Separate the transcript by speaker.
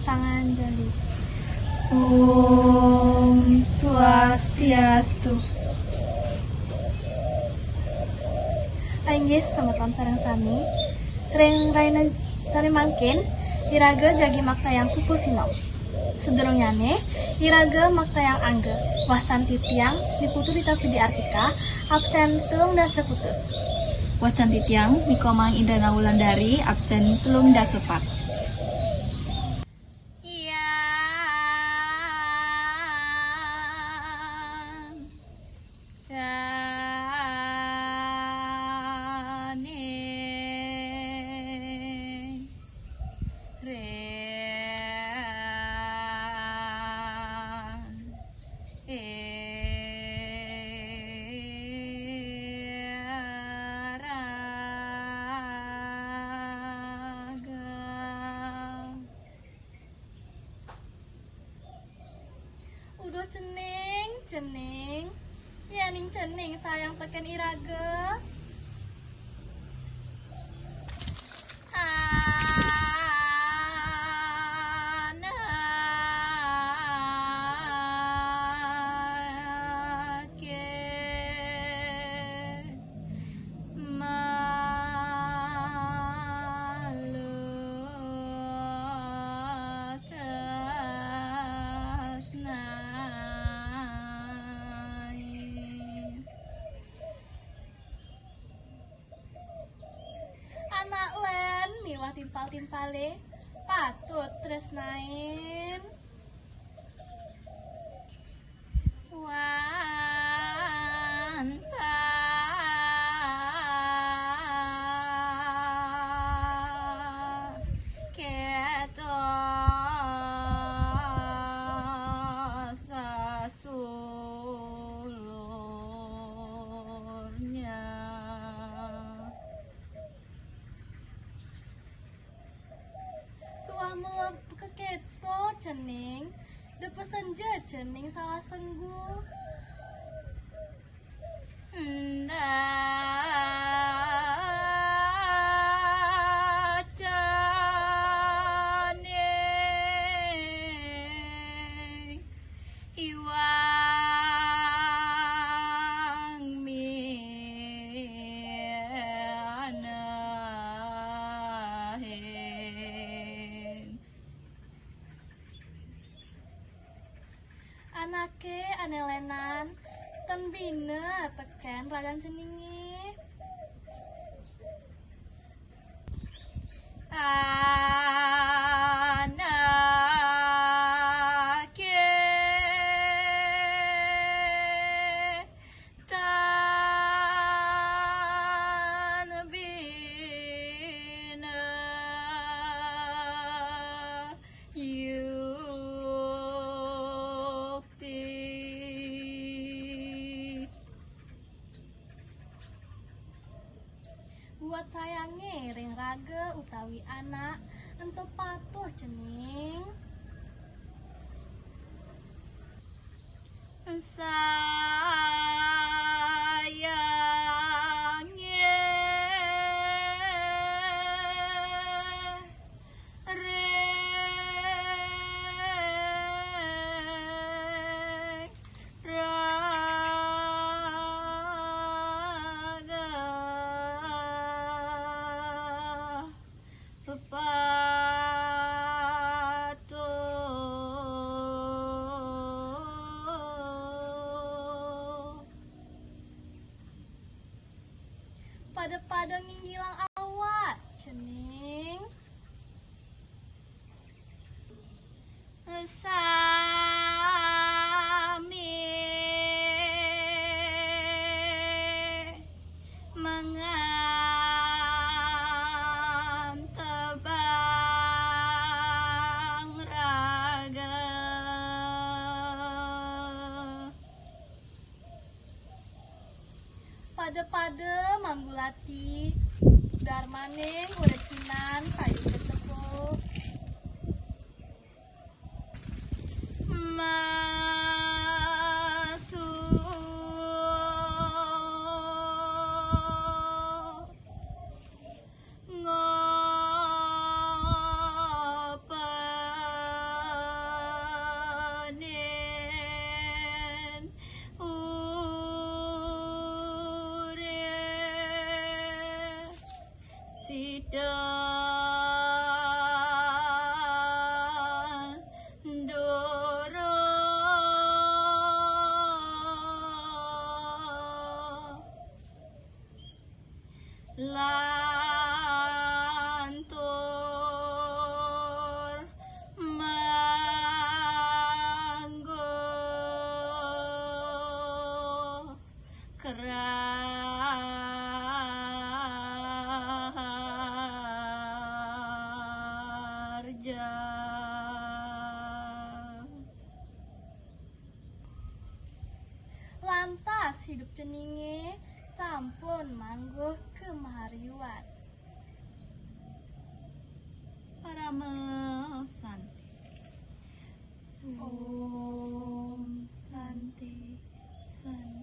Speaker 1: Pustanganjali. Om Swastiastu. Ainggih sameton sareng sami, ring raina sari mangkin, iraga jagi maktayang kupusino. Sedurungyane, iraga maktayang angge, wastanti tiang, diputu ditapi di artika, absen telung dasa putus.
Speaker 2: Wastanti tiang, Nikomang Indana Wulandari, absen telung dasa pat.
Speaker 1: Udah cening, ya ning cening sayang teken iraga. Anak len milah timpal-timpale patut tresnain. Wanta keto sasulurnya. Tuah melep keketo cening, depesen je cening salah sengguh. Cening iwang mianahen. Anake anelenan ten bina teken ragan ceningi. Anake tan bina yukti. Buat sayange ring raga utawi anak ento patuh cening. Sayange reng raga pepatuh pada nginggilang awat cening. Sami mengantebang raga. Pada manggulati darmaning ureksinan kayu ketepuk. Masuk Pas hidup ceninge sampun mangguh kemahariwan.
Speaker 2: Parama Santi.
Speaker 1: Om Santi Santi.